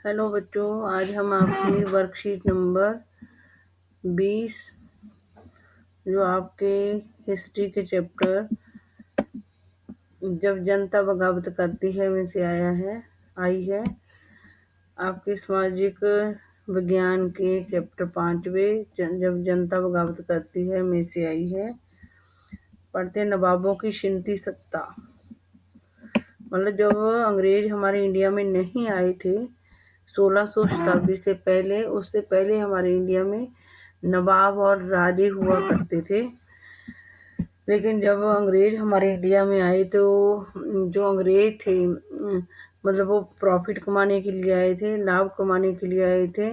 Hello बच्चों, आज हम आपकी वर्कशीट नंबर 20 जो आपके हिस्ट्री के चैप्टर जब जनता बगावत करती है में से आई है। आपके सामाजिक विज्ञान के चैप्टर 5वें जब जनता बगावत करती है में से आई है। पढ़ते नवाबों की शिंती सत्ता। मतलब जब अंग्रेज हमारे इंडिया में नहीं आए थे 1600 शताब्दी से पहले, उससे पहले हमारे इंडिया में नवाब और राजे हुआ करते थे। लेकिन जब अंग्रेज हमारे इंडिया में आए तो जो अंग्रेज थे मतलब वो प्रॉफिट कमाने के लिए आए थे, लाभ कमाने के लिए आए थे।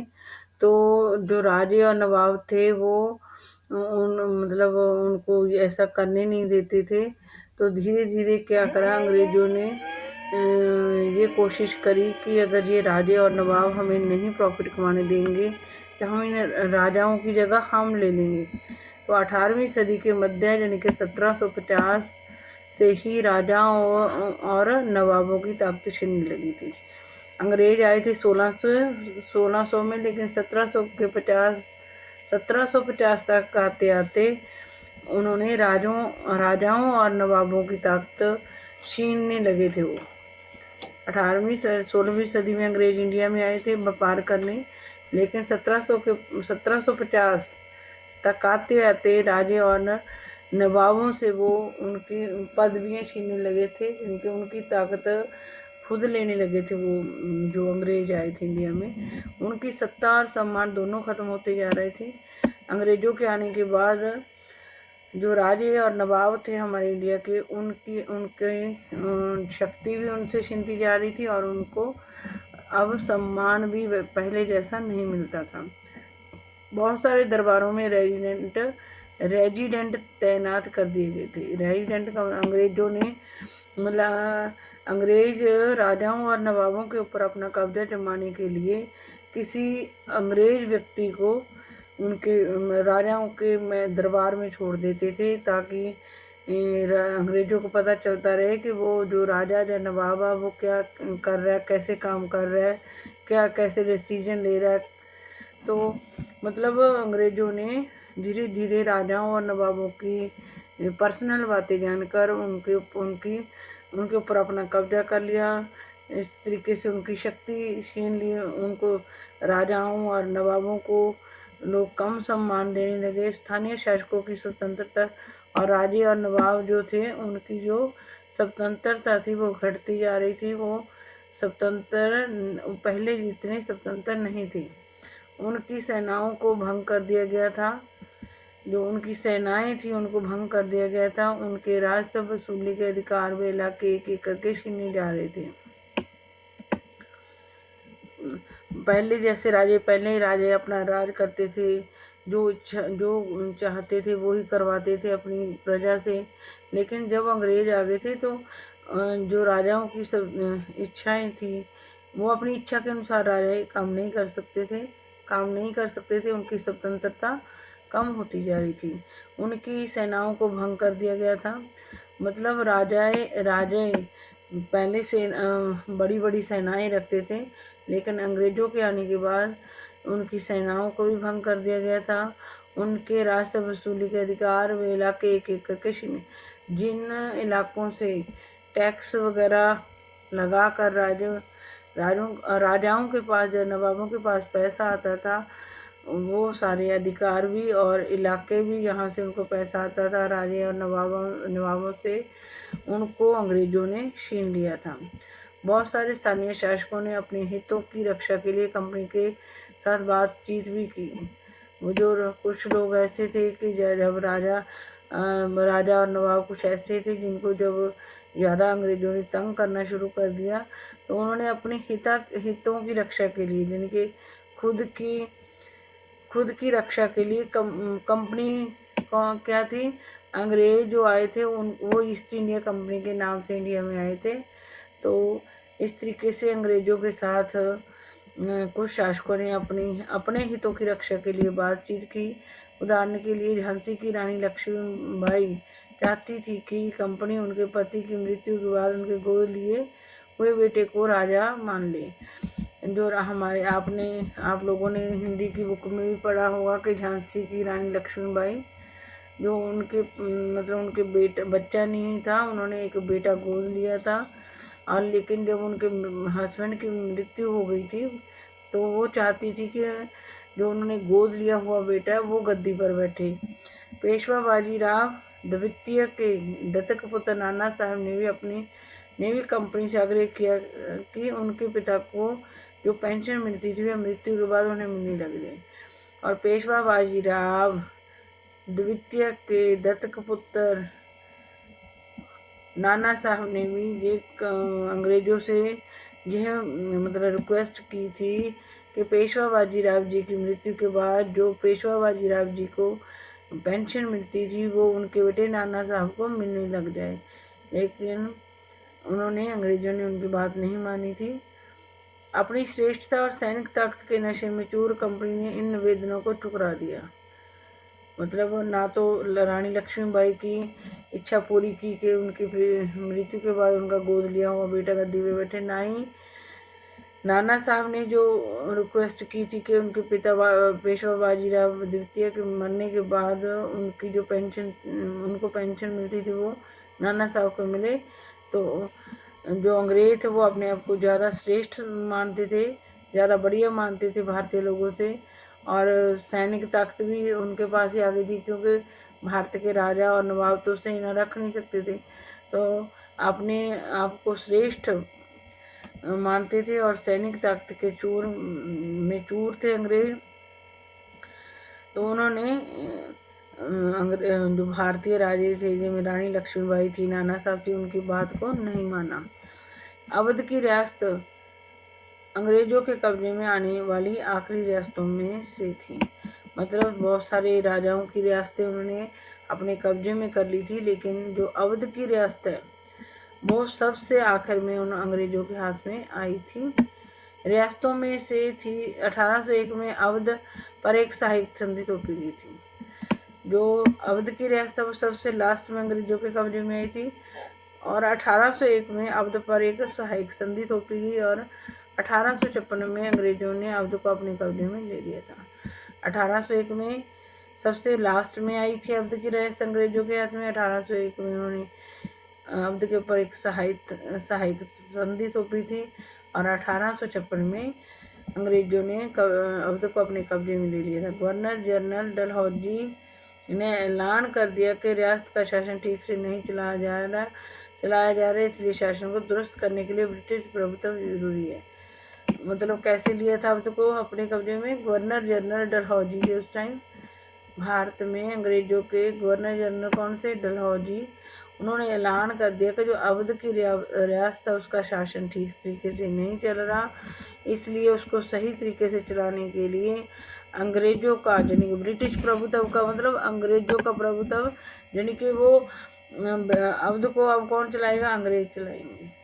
तो जो राजे और नवाब थे वो मतलब उनको ऐसा करने नहीं देते थे। तो धीरे धीरे क्या करा अंग्रेजों ने, ये कोशिश करी कि अगर ये राजे और नवाब हमें नहीं प्रॉफिट कमाने देंगे तो हम इन राजाओं की जगह हम ले लेंगे। तो 18वीं सदी के मध्य यानी कि 1750 से ही राजाओं और नवाबों की ताकत छिनने लगी थी। अंग्रेज आए थे 1600 में, लेकिन 1750 तक आते आते उन्होंने राजाओं और नवाबों की ताकत छीनने लगे थे। वो 16वीं सदी में अंग्रेज इंडिया में आए थे व्यापार करने, लेकिन 1750 तक आते आते राजे और नवाबों से वो उनकी पदवियां छीनने लगे थे, उनकी ताकत खुद लेने लगे थे। वो जो अंग्रेज आए थे इंडिया में, उनकी सत्ता और सम्मान दोनों खत्म होते जा रहे थे। अंग्रेजों के आने के बाद जो राजे और नवाब थे हमारे इंडिया के, उनकी शक्ति भी उनसे छीनती जा रही थी और उनको अब सम्मान भी पहले जैसा नहीं मिलता था। बहुत सारे दरबारों में रेजिडेंट तैनात कर दिए गए थे। रेजिडेंट का अंग्रेजों ने मतलब अंग्रेज राजाओं और नवाबों के ऊपर अपना कब्जा जमाने के लिए किसी अंग्रेज व्यक्ति को उनके राजाओं के दरबार में छोड़ देते थे, ताकि अंग्रेजों को पता चलता रहे कि वो जो राजा या नवाब है वो क्या कर रहा है, कैसे काम कर रहा है, क्या कैसे डिसीजन ले रहा है। तो मतलब अंग्रेजों ने धीरे धीरे राजाओं और नवाबों की पर्सनल बातें जानकर उनके ऊपर अपना कब्जा कर लिया। इस तरीके से उनकी शक्ति छीन ली। उनको राजाओं और नवाबों को लोग कम सम्मान देने लगे। स्थानीय शासकों की स्वतंत्रता और राजे और नवाब जो थे उनकी जो स्वतंत्रता थी वो घटती जा रही थी। वो स्वतंत्र पहले जितने स्वतंत्र नहीं थे। उनकी सेनाओं को भंग कर दिया गया था। जो उनकी सेनाएं थी उनको भंग कर दिया गया था। उनके राजस्व वसूली के अधिकार वे इलाके एक एक करके छीने जा रहे थे। पहले ही राजे अपना राज करते थे, जो चाहते थे वो ही करवाते थे अपनी प्रजा से। लेकिन जब अंग्रेज आ गए थे तो जो राजाओं की सब इच्छाएं थी वो अपनी इच्छा के अनुसार राजा काम नहीं कर सकते थे। उनकी स्वतंत्रता कम होती जा रही थी। उनकी सेनाओं को भंग कर दिया गया था। मतलब राजे पहले से बड़ी बड़ी सेनाएं रखते थे, लेकिन अंग्रेजों के आने के बाद उनकी सेनाओं को भी भंग कर दिया गया था। उनके राजस्व वसूली के अधिकार वे इलाके एक एक करके जिन इलाकों से टैक्स वगैरह लगा कर राजाओं के पास, जब नवाबों के पास पैसा आता था, वो सारे अधिकार भी और इलाके भी यहाँ से उनको पैसा आता था राजे और नवाबों से, उनको अंग्रेजों ने छीन लिया था। बहुत सारे स्थानीय शासकों ने अपने हितों की रक्षा के लिए कंपनी के साथ बातचीत भी की। वो जो कुछ लोग ऐसे थे कि जब राजा और नवाब कुछ ऐसे थे जिनको जब ज़्यादा अंग्रेजों ने तंग करना शुरू कर दिया, तो उन्होंने अपने हितों की रक्षा के लिए, यानी कि खुद की रक्षा के लिए कंपनी क्या थी, अंग्रेज जो आए थे वो ईस्ट इंडिया कंपनी के नाम से इंडिया में आए थे। तो इस तरीके से अंग्रेजों के साथ कुछ शासकों ने अपने हितों की रक्षा के लिए बातचीत की। उदाहरण के लिए झांसी की रानी लक्ष्मीबाई चाहती थी कि कंपनी उनके पति की मृत्यु के बाद उनके गोद लिए हुए बेटे को राजा मान ले। जो हमारे आप लोगों ने हिंदी की बुक में भी पढ़ा होगा कि झांसी की रानी लक्ष्मीबाई, जो उनके मतलब उनके बच्चा नहीं था, उन्होंने एक बेटा गोद लिया था, और लेकिन जब उनके हस्बैंड की मृत्यु हो गई थी तो वो चाहती थी कि जो उन्होंने गोद लिया हुआ बेटा है वो गद्दी पर बैठे। पेशवा बाजीराव द्वितीय के दत्तक पुत्र नाना साहब ने भी अपनी नेवी कंपनी से आग्रह किया कि उनके पिता को जो पेंशन मिलती थी वह मृत्यु के बाद उन्हें मिलने लग जाए। और पेशवा बाजीराव द्वितीय के दत्तक पुत्र नाना साहब ने भी ये अंग्रेजों से यह मतलब रिक्वेस्ट की थी कि पेशवा बाजीराव जी की मृत्यु के बाद जो पेशवा बाजीराव जी को पेंशन मिलती थी वो उनके बेटे नाना साहब को मिलने लग जाए, लेकिन अंग्रेजों ने उनकी बात नहीं मानी थी। अपनी श्रेष्ठता और सैनिक ताकत के नशे में चूर कंपनी ने इन निवेदनों को ठुकरा दिया। मतलब ना तो रानी लक्ष्मीबाई की इच्छा पूरी की कि उनकी मृत्यु के बाद उनका गोद लिया हुआ बेटा गद्दी पे बैठे, ना ही नाना साहब ने जो रिक्वेस्ट की थी कि उनके पिता पेशवा बाजीराव द्वितीय के मरने के बाद उनकी जो उनको पेंशन मिलती थी वो नाना साहब को मिले। तो जो अंग्रेज थे वो अपने आप को ज़्यादा श्रेष्ठ मानते थे, ज़्यादा बढ़िया मानते थे भारतीय लोगों से, और सैनिक ताकत भी उनके पास ही आ गई थी, क्योंकि भारत के राजा और नवाब तो सेना रख नहीं सकते थे, तो अपने आप को श्रेष्ठ मानते थे और सैनिक ताकत के चूर थे अंग्रेज। तो उन्होंने जो भारतीय राजे थे जिनमें रानी लक्ष्मीबाई थी, नाना साहब थी, उनकी बात को नहीं माना। अवध की रियासत अंग्रेजों के कब्जे में आने वाली आखिरी रियासतों में से थी। मतलब बहुत सारे राजाओं की रियासतें उन्होंने अपने कब्जे में कर ली थी, लेकिन जो अवध की रियासत है वो सबसे आखिर में उन अंग्रेजों के हाथ में आई थी। रियासतों में से थी 1801 में अवध पर एक सहायक संधि थोपी गई थी। जो अवध की रियासत वो सबसे लास्ट में अंग्रेजों के कब्जे में आई थी, और 1801 में अवध पर एक सहायक संधि थोपी गई, और 1856 में अंग्रेजों ने अवध को अपने कब्जे में ले लिया था। 1801 में सबसे लास्ट में आई थी अवध की रियासत अंग्रेजों के हाथ में। 1801 में उन्होंने अवध के ऊपर एक सहायक संधि थोपी थी, और 1856 में अंग्रेजों ने अवध को अपने कब्जे में ले लिया था। गवर्नर जनरल डलहौजी ने ऐलान कर दिया कि रियासत का शासन ठीक से नहीं चलाया जा रहा है, इसलिए शासन को दुरुस्त करने के लिए ब्रिटिश प्रभुत्व जरूरी है। मतलब कैसे लिया था अवध को अपने कब्जे में? गवर्नर जनरल डलहौजी के उस टाइम भारत में अंग्रेजों के गवर्नर जनरल कौन से? डलहौजी। उन्होंने ऐलान कर दिया कि जो अवध की रियासत है उसका शासन ठीक तरीके से नहीं चल रहा, इसलिए उसको सही तरीके से चलाने के लिए अंग्रेजों का यानी कि ब्रिटिश प्रभुत्व का मतलब अंग्रेजों का प्रभुत्व, यानी कि वो अवध को अब कौन चलाएगा? अंग्रेज चलाएंगे।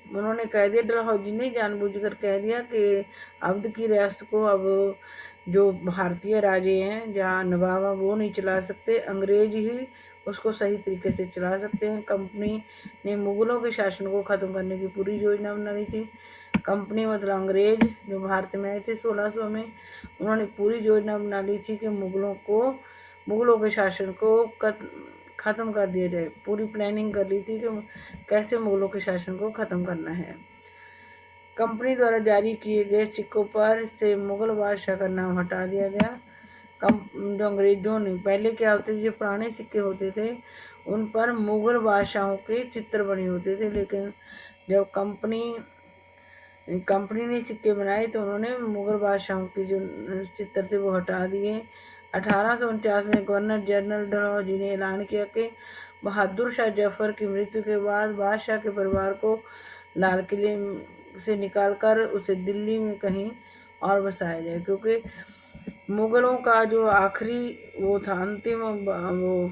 उन्होंने कह दिया, डलहौजी ने जानबूझकर कह दिया कि अवध की रियासत को अब जो भारतीय राजे हैं जहाँ नवाब वो नहीं चला सकते, अंग्रेज ही उसको सही तरीके से चला सकते हैं। कंपनी ने मुगलों के शासन को ख़त्म करने की पूरी योजना बना ली थी। कंपनी मतलब अंग्रेज जो भारत में आए थे 1600 में, उन्होंने पूरी योजना बना ली थी कि मुगलों के शासन को ख़त्म कर दिया जाए। पूरी प्लानिंग कर ली थी कि कैसे मुगलों के शासन को ख़त्म करना है। कंपनी द्वारा जारी किए गए सिक्कों पर से मुगल बादशाह का नाम हटा दिया गया। जो अंग्रेजों ने पहले क्या होते थे, जो पुराने सिक्के होते थे उन पर मुगल बादशाहों के चित्र बने होते थे, लेकिन जब कंपनी ने सिक्के बनाए तो उन्होंने मुगल बादशाहों के जो चित्र थे वो हटा दिए। 1849 में गवर्नर जनरल डलहौजी ने ऐलान किया कि बहादुर शाह जफर की मृत्यु के बाद बादशाह के परिवार को लाल किले से निकालकर उसे दिल्ली में कहीं और बसाया जाए, क्योंकि मुगलों का जो आखिरी वो था, अंतिम वो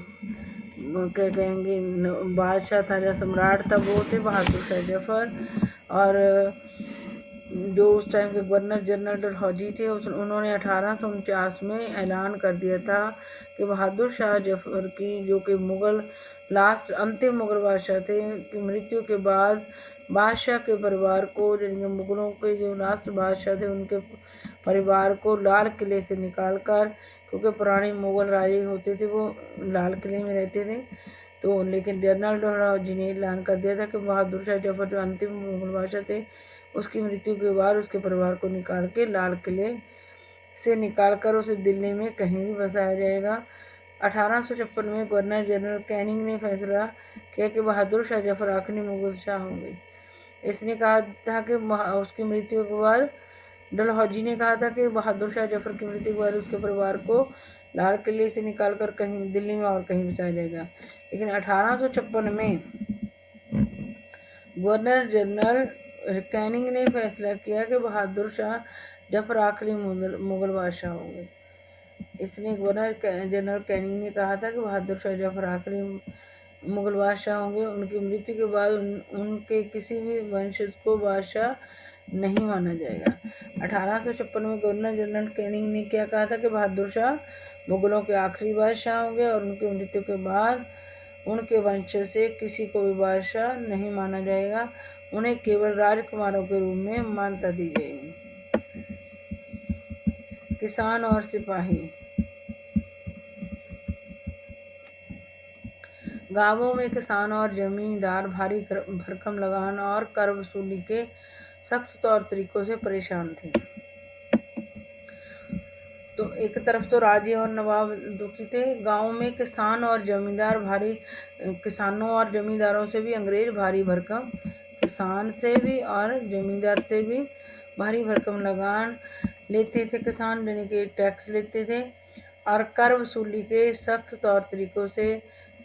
क्या कहेंगे बादशाह था या सम्राट था, वो थे बहादुर शाह जफर। और जो उस टाइम के गवर्नर जनरल डलहौजी थे उन्होंने 1849 में ऐलान कर दिया था कि बहादुर शाह जफर की जो कि अंतिम मुगल बादशाह थे की मृत्यु के बाद बादशाह के परिवार को, जिनके मुगलों के जो लास्ट बादशाह थे उनके परिवार को लाल किले से निकालकर, क्योंकि पुराने मुगल राजे होते थे वो लाल किले में रहते थे, तो लेकिन जनरल डोराजी ने ऐलान कर दिया था कि बहादुर शाह जफर जो अंतिम मुगल बादशाह थे उसकी मृत्यु के बाद उसके परिवार को निकाल के लाल किले से निकालकर उसे दिल्ली में कहीं भी बसाया जाएगा। 1856 में गवर्नर जनरल कैनिंग ने फैसला किया कि बहादुर शाह जफर आखिरी मुगल शाह होंगे। इसने कहा था कि उसकी मृत्यु के बाद, डलहौजी ने कहा था कि बहादुर शाह जफर की मृत्यु के बाद उसके परिवार को लाल किले से निकालकर कहीं दिल्ली में और कहीं बसाया जाएगा। लेकिन 1856 में गवर्नर जनरल कैनिंग ने फैसला किया कि बहादुर शाह जफर आखिरी मुगल बादशाह होंगे। इसलिए गवर्नर जनरल कैनिंग ने कहा था कि बहादुर शाह जफर आखिरी मुगल बादशाह होंगे। उनकी मृत्यु के बाद उनके किसी भी वंशज को बादशाह नहीं माना जाएगा। 1856 में गवर्नर जनरल कैनिंग ने क्या कहा था कि बहादुर शाह मुगलों के आखिरी बादशाह होंगे और उनकी मृत्यु के बाद उनके वंशज से किसी को भी बादशाह नहीं माना जाएगा, उन्हें केवल राजकुमारों के रूप में मान्यता दी जाएगी। किसान और सिपाही। गांवों में किसान और जमींदार भारी भरकम लगान और कर वसूली के सख्त तौर तरीकों से परेशान थे। तो एक तरफ तो राजे और नवाब दुखी थे, गांव में किसान और जमींदार भारी, किसानों और जमींदारों से भी अंग्रेज भारी भरकम, किसान से भी और जमींदार से भी भारी भरकम लगान लेते थे। किसान यानी कि टैक्स लेते थे और कर वसूली के सख्त तौर तरीकों से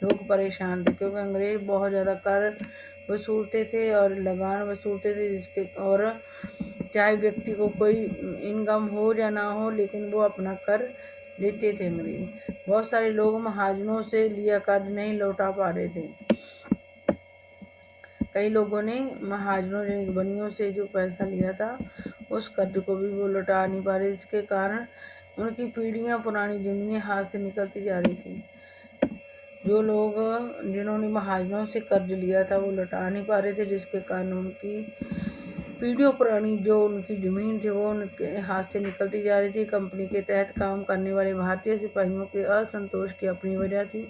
लोग परेशान थे, क्योंकि अंग्रेज बहुत ज़्यादा कर वसूलते थे और लगान वसूलते थे, जिसके और चाहे व्यक्ति को कोई इनकम हो या ना हो, लेकिन वो अपना कर लेते थे अंग्रेज। बहुत सारे लोग महाजनों से लिया कर्ज नहीं लौटा पा रहे थे। कई लोगों ने महाजनों ने बनियों से जो पैसा लिया था उस कर्ज को भी वो लौटा नहीं पा रहे, जिसके कारण उनकी पीढ़ियां पुरानी जमीनें हाथ से निकलती जा रही थी। जो लोग जिन्होंने महाजनों से कर्ज लिया था वो लौटा नहीं पा रहे थे, जिसके कारण उनकी पीढ़ियों पुरानी जो उनकी ज़मीन थी वो उनके हाथ से निकलती जा रही थी। कंपनी के तहत काम करने वाले भारतीय सिपाहियों के असंतोष की अपनी वजह थी।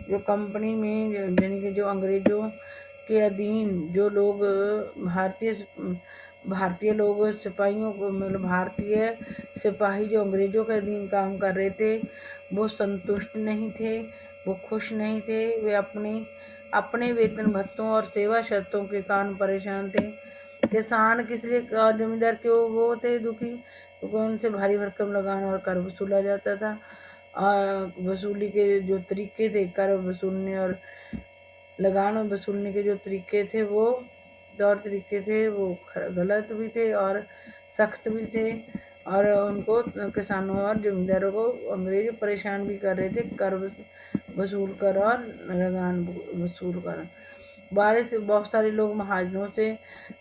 जो कंपनी में यानी कि जो अंग्रेजों के अधीन जो लोग भारतीय लोग सिपाहियों को, मतलब भारतीय सिपाही जो अंग्रेजों के अधीन काम कर रहे थे वो संतुष्ट नहीं थे, वो खुश नहीं थे। वे अपने वेतन भत्तों और सेवा शर्तों के कारण परेशान थे। किसान किस लिए और जमींदार क्यों वो थे दुखी, क्योंकि उनसे भारी भरकम लगान और कर वसूला जाता था। और वसूली के जो तरीके थे, कर वसूलने और लगान वसूलने के जो तरीके थे वो तौर तरीके थे वो गलत भी थे और सख्त भी थे, और उनको किसानों और जमींदारों को अंग्रेज परेशान भी कर रहे थे, कर वसूल कर और लगान वसूल कर। बारिश से बहुत सारे लोग महाजनों से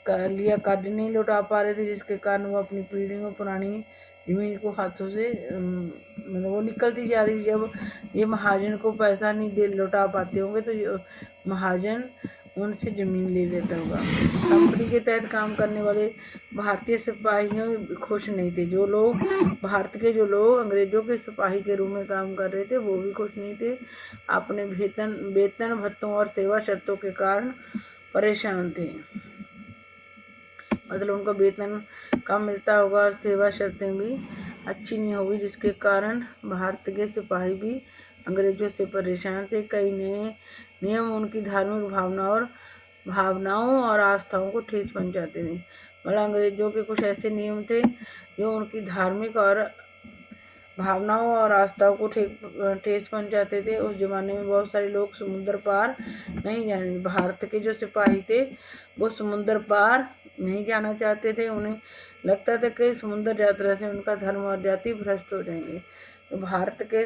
लिया कर्ज नहीं लौटा पा रहे थे, जिसके कारण वो अपनी पीढ़ी में पुरानी ज़मीन को हाथों से मतलब वो निकलती जा रही। जब ये महाजन को पैसा नहीं दे लौटा पाते होंगे तो ये महाजन उनसे ज़मीन ले लेता होगा। कंपनी के तहत काम करने वाले भारतीय सिपाहियों खुश नहीं थे। जो लोग भारत के जो लोग अंग्रेजों के सिपाही के रूप में काम कर रहे थे वो भी खुश नहीं थे। अपने वेतन भत्तों और सेवा शर्तों के कारण परेशान थे। मतलब उनका वेतन कम मिलता होगा और सेवा शर्तें भी अच्छी नहीं होगी, जिसके कारण भारत के सिपाही भी अंग्रेजों से परेशान थे। कई नए नियम उनकी धार्मिक भावनाओं और आस्थाओं को ठेस पहुंचाते थे। मतलब अंग्रेजों के कुछ ऐसे नियम थे जो उनकी धार्मिक और भावनाओं और आस्थाओं को ठेस पहुंचाते थे। उस जमाने में बहुत सारे लोग समुद्र पार नहीं जाने, भारत के जो सिपाही थे वो समुद्र पार नहीं जाना चाहते थे। उन्हें लगता था कि समुद्र यात्रा से उनका धर्म और जाति भ्रष्ट हो जाएंगे। तो भारत के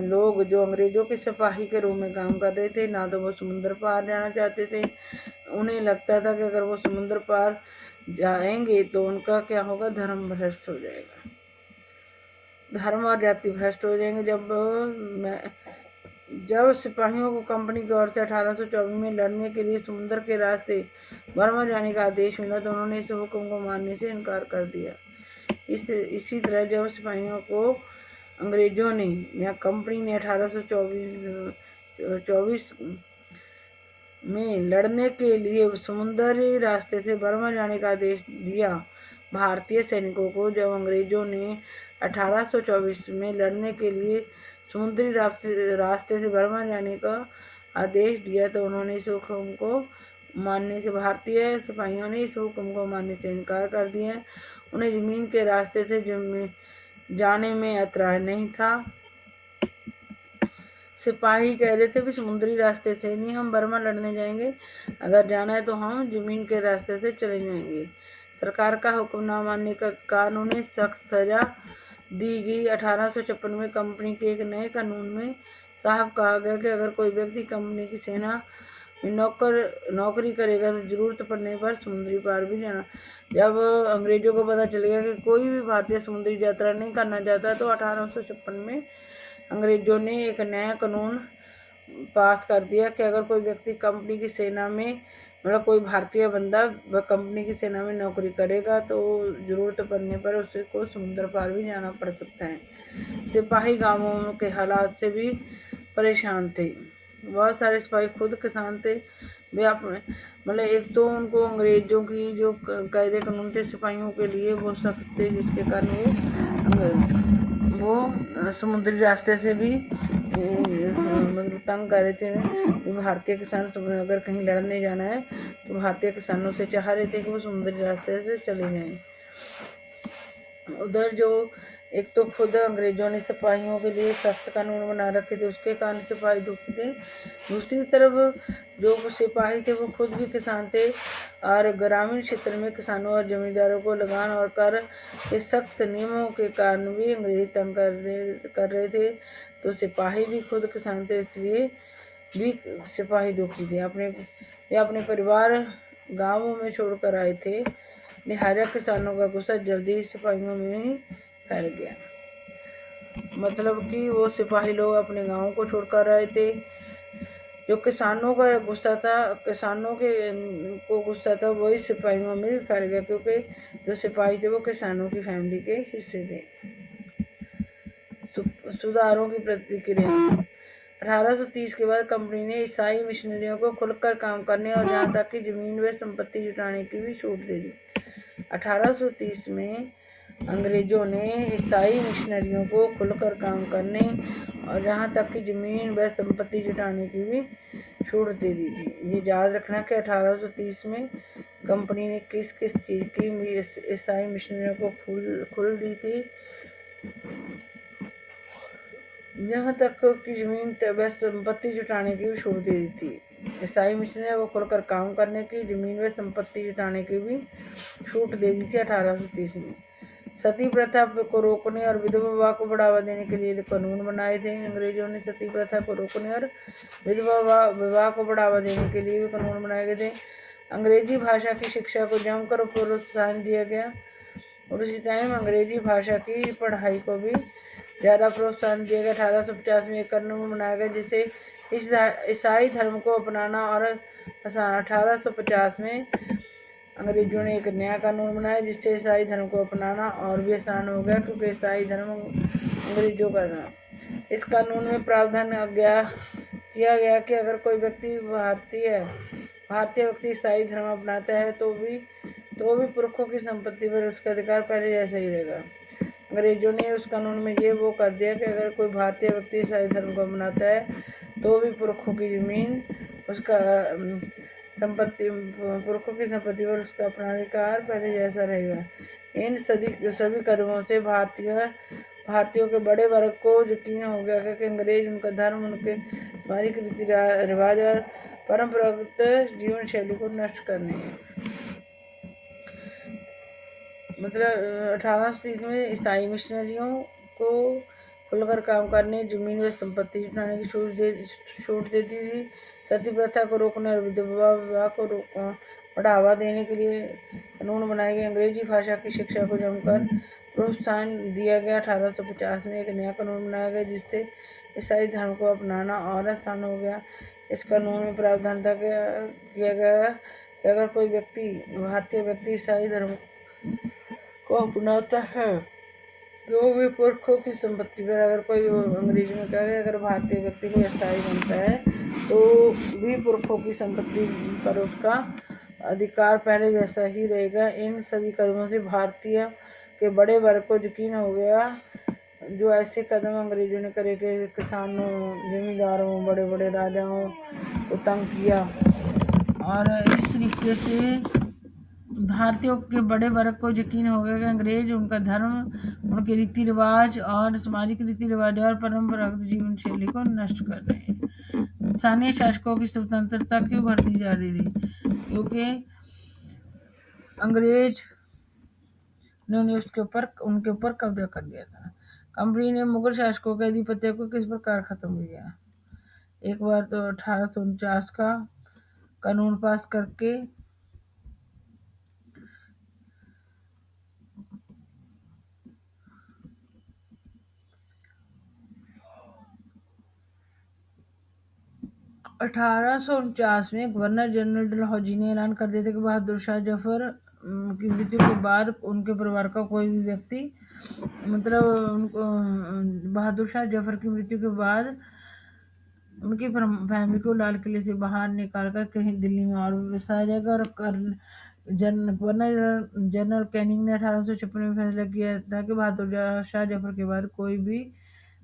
लोग जो अंग्रेजों के सिपाही के रूप में काम कर रहे थे, ना तो वो समुद्र पार जाना चाहते थे। उन्हें लगता था कि अगर वो समुद्र पार जाएंगे तो उनका क्या होगा, धर्म भ्रष्ट हो जाएगा, धर्म और जाति भ्रष्ट हो जाएंगे। जब जब सिपाहियों को कंपनी की ओर से 1824 में लड़ने के लिए समुद्र के रास्ते बर्मा जाने का आदेश मिला तो उन्होंने इस हुक्म को मानने से इनकार कर दिया। इसी तरह जब सिपाहियों को अंग्रेजों ने या कंपनी ने 1824 में लड़ने के लिए समुद्री रास्ते से बर्मा जाने का आदेश दिया भारतीय सैनिकों को, जब अंग्रेजों ने 1824 में लड़ने के लिए समुद्री रास्ते से बर्मा जाने का आदेश दिया तो उन्होंने इस हुक्म को मानने से भारतीय सिपाहियों ने इस हुक्म को मानने से इनकार कर दिया। उन्हें जमीन के रास्ते से जाने में ऐतराज नहीं था। सिपाही कह रहे थे कि समुद्री रास्ते से नहीं हम बर्मा लड़ने जाएंगे, अगर जाना है तो हम जमीन के रास्ते से चले जाएंगे। सरकार का हुक्म न मानने का कारण उन्हें सख्त सजा दी गई। 1856 में कंपनी के एक नए कानून में साफ कहा गया कि अगर कोई व्यक्ति कंपनी की सेना में नौकरी करेगा तो जरूरत पड़ने पर समुद्री पार भी जाना। जब अंग्रेजों को पता चल गया कि कोई भी भारतीय समुद्री यात्रा नहीं करना चाहता तो 1856 में अंग्रेजों ने एक नया कानून पास कर दिया कि अगर कोई व्यक्ति कंपनी की सेना में मतलब कोई भारतीय बंदा वह कंपनी की सेना में नौकरी करेगा तो ज़रूरत पड़ने पर उसे को समुद्र पार भी जाना पड़ सकता है। सिपाही गांवों के हालात से भी परेशान थे। बहुत सारे सिपाही खुद किसान थे। वे अपने मतलब एक तो उनको अंग्रेजों की जो कायदे कानून थे सिपाहियों के लिए वो सख्त थे, जिसके कारण वो समुद्री रास्ते से भी मतलब तंग कर रहे थे। भारतीय किसान अगर कहीं लड़ने जाना है तो भारतीय किसानों से चाह रहे थे कि वो समुद्री रास्ते से चले जाएं। उधर जो एक तो खुद अंग्रेजों ने सिपाहियों के लिए सख्त कानून बना रखे थे, उसके कारण सिपाही दुखी थे। दूसरी तरफ जो सिपाही थे वो खुद भी किसान थे और ग्रामीण क्षेत्र में किसानों और जमींदारों को लगान और कर के सख्त नियमों के कारण भी अंग्रेज तंग कर रहे थे। तो सिपाही भी खुद किसान थे, इसलिए भी सिपाही दुखी थे। वे अपने परिवार गांवों में छोड़कर आए थे, लिहाजा किसानों का गुस्सा जल्दी सिपाहियों में ही फैल गया। मतलब कि वो सिपाही लोग अपने गांवों को छोड़कर आए थे। जो किसानों का गुस्सा था, किसानों के को गुस्सा था, वही सिपाहियों में भी फैल गया, क्योंकि जो सिपाही थे वो किसानों की फैमिली के हिस्से थे। सुधारों की प्रतिक्रिया 1830 के बाद कंपनी ने ईसाई मिशनरियों को खुलकर काम करने और जहाँ तक कि जमीन व संपत्ति जुटाने की भी छूट दे दी। 1830 में अंग्रेजों ने ईसाई मिशनरियों को खुलकर काम करने और जहाँ तक कि जमीन व संपत्ति जुटाने की भी छूट दे दी थी। ये याद रखना कि 1830 में कंपनी ने किस किस चीज़ की ईसाई मिशनरियों को खुल दी थी। यहाँ तक कि जमीन व संपत्ति जुटाने की भी छूट दे दी थी। ईसाई मिशनरियों को खुलकर काम करने की, जमीन व संपत्ति जुटाने की भी छूट दे दी थी 1830 में। सती प्रथा को रोकने और विधवा विवाह को बढ़ावा देने के लिए कानून बनाए थे। अंग्रेजों ने सती प्रथा को रोकने और विधवा विवाह को बढ़ावा देने के लिए भी कानून बनाए गए थे। अंग्रेजी भाषा की शिक्षा को जमकर प्रोत्साहन दिया गया और उसी टाइम अंग्रेजी भाषा की पढ़ाई को भी ज़्यादा प्रोत्साहन दिया गया। 1850 में एक कानून बनाया गया जिसे ईसाई धर्म को अपनाना, और 1850 में अंग्रेजों ने एक नया कानून बनाया जिससे ईसाई धर्म को अपनाना और भी आसान हो गया, क्योंकि ईसाई धर्म अंग्रेजों का था। इस कानून में प्रावधान किया गया कि अगर कोई व्यक्ति भारतीय व्यक्ति ईसाई धर्म अपनाता है तो भी पुरखों की संपत्ति पर उसका अधिकार पहले जैसा ही रहेगा। अंग्रेजों ने उस कानून में ये वो कर दिया कि अगर कोई भारतीय व्यक्ति ईसाई धर्म को अपनाता है तो भी पुरखों की जमीन उसका पुरखों की संपत्ति पर उसका अपना अधिकार पहले जैसा रहेगा। इन सभी कदमों से भारतीयों के बड़े वर्ग को यकीन हो गया कि अंग्रेज उनका धर्म, उनके धार्मिक रीति रिवाज और परंपरागत जीवन शैली को नष्ट करने हैं। मतलब 1830 में ईसाई मिशनरियों को खुलकर काम करने, जमीन व संपत्ति जुटाने की छूट देती थी। सती प्रथा को रोकने और विधवा विवाह को बढ़ावा देने के लिए कानून बनाए गए। अंग्रेजी भाषा की शिक्षा को जमकर प्रोत्साहन दिया गया। 1850 में एक नया कानून बनाया गया जिससे ईसाई धर्म को अपनाना और आसान हो गया। इस कानून में प्रावधान था किया गया कि अगर कोई भारतीय व्यक्ति ईसाई धर्म को अपनाता है तो भी पुरखों की संपत्ति पर, अगर कोई अंग्रेजी में कह गया, अगर भारतीय व्यक्ति को ईसाई बनता है तो भी पुरखों की संपत्ति पर उसका अधिकार पहले जैसा ही रहेगा। इन सभी कदमों से भारतीय के बड़े वर्ग को यकीन हो गया। जो ऐसे कदम अंग्रेजों ने करे कि किसानों, जमींदारों, बड़े बड़े राजाओं को तंग किया, और इस तरीके से भारतीयों के बड़े वर्ग को यकीन हो गया कि अंग्रेज उनका धर्म, उनके रीति रिवाज और सामाजिक रीति रिवाज और परंपरागत जीवन शैली को नष्ट कर रहे हैं। स्थानीय शासकों की स्वतंत्रता क्यों बढ़ती जा रही थी? क्योंकि अंग्रेज ने उनके ऊपर कब्जा कर लिया था। कंपनी ने मुगल शासकों के आधिपत्य को किस प्रकार खत्म किया? एक बार तो 1849 का कानून पास करके 1849 में गवर्नर जनरल डलहौजी ने ऐलान कर दिया था कि बहादुर शाह जफर की मृत्यु के बाद उनके परिवार का कोई भी व्यक्ति, बहादुर शाह जफर की मृत्यु के बाद उनकी फैमिली को लाल किले से बाहर निकालकर कहीं दिल्ली में और बसाया जाएगा। और गवर्नर जनरल कैनिंग ने 1856 में फैसला किया था कि बहादुर शाह जफर के बाद कोई भी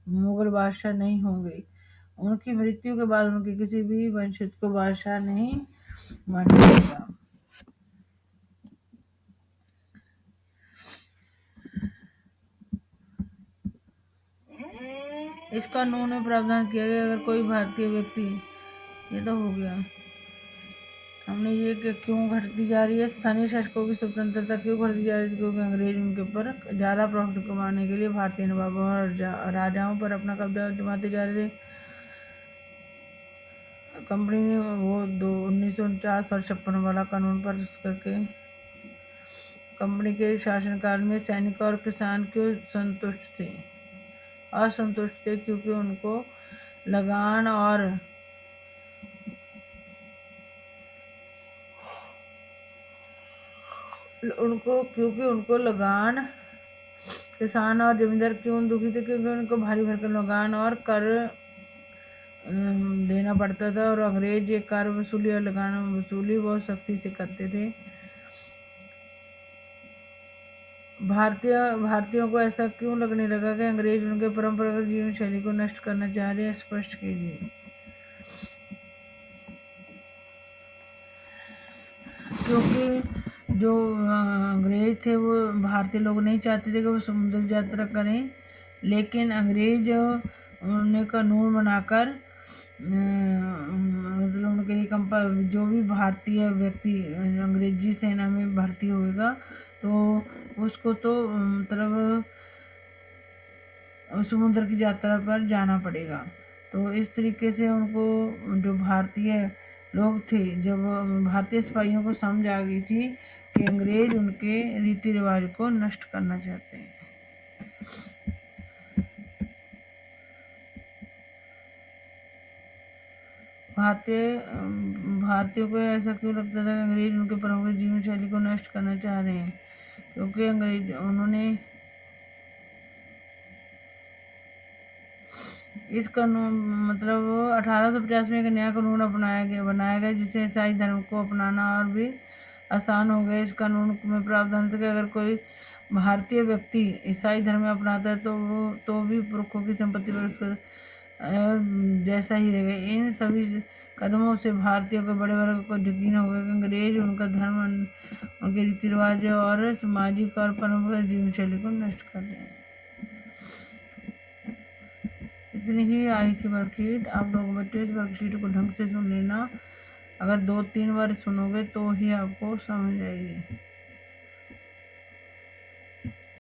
मुगल बादशाह नहीं होंगे। उनकी मृत्यु के बाद उनके किसी भी वंशज को बादशाह नहीं माना जाएगा। इस कानून में प्रावधान किया गया अगर कोई भारतीय व्यक्ति, ये तो हो गया, हमने ये कि क्यों घटती जा रही है, स्थानीय शासकों की स्वतंत्रता क्यों घटती जा रही है? क्योंकि अंग्रेज उनके ऊपर ज़्यादा प्रॉफिट कमाने के लिए भारतीय नवाबों और राजाओं पर अपना कब्जा जमाते जा रहे थे। कंपनी ने वो 1949 और 56 वाला कानून पास करके कंपनी के शासनकाल में सैनिक और किसान क्यों असंतुष्ट थे? क्योंकि उनको लगान किसान और जमींदार क्यों दुखी थे? क्योंकि उनको भारी भरकम लगान और कर देना पड़ता था, और अंग्रेज ये कर वसूली और लगान वसूली बहुत सख्ती से करते थे। भारतीयों को ऐसा क्यों लगने लगा कि अंग्रेज उनके परंपरागत जीवन शैली को नष्ट करना चाह रहे हैं? स्पष्ट कीजिए। क्योंकि जो अंग्रेज थे वो भारतीय लोग नहीं चाहते थे कि वो समुद्र यात्रा करें, लेकिन अंग्रेज उन्होंने कानून बनाकर मतलब उनके लिए जो भी भारतीय व्यक्ति अंग्रेजी सेना में भर्ती होएगा तो उसको तो मतलब समुद्र की यात्रा पर जाना पड़ेगा। तो इस तरीके से उनको, जो भारतीय लोग थे, जब भारतीय सिपाहियों को समझ आ गई थी कि अंग्रेज उनके रीति रिवाज को नष्ट करना चाहते हैं। भारतीयों को ऐसा क्यों लगता था कि अंग्रेज उनके परंपरागत जीवन शैली को नष्ट करना चाह रहे हैं? क्योंकि उन्होंने इस कानून 1850 में एक नया कानून बनाया गया जिससे ईसाई धर्म को अपनाना और भी आसान हो गया। इस कानून में प्रावधान था कि अगर कोई भारतीय व्यक्ति ईसाई धर्म अपनाता है तो भी पुरखों की संपत्ति पर उसका जैसा ही रहेगा। इन सभी कदमों से भारतीयों के बड़े वर्ग को यकीन हो गया कि अंग्रेज उनका धर्म, उनके रीति रिवाज और सामाजिक और परंपरागत जीवन शैली को नष्ट कर रहे हैं। इतनी ही आई थी वर्कशीट। आप लोग बच्चे इस वर्कशीट को ढंग से सुन लेना। अगर 2-3 बार सुनोगे तो ही आपको समझ आएगी।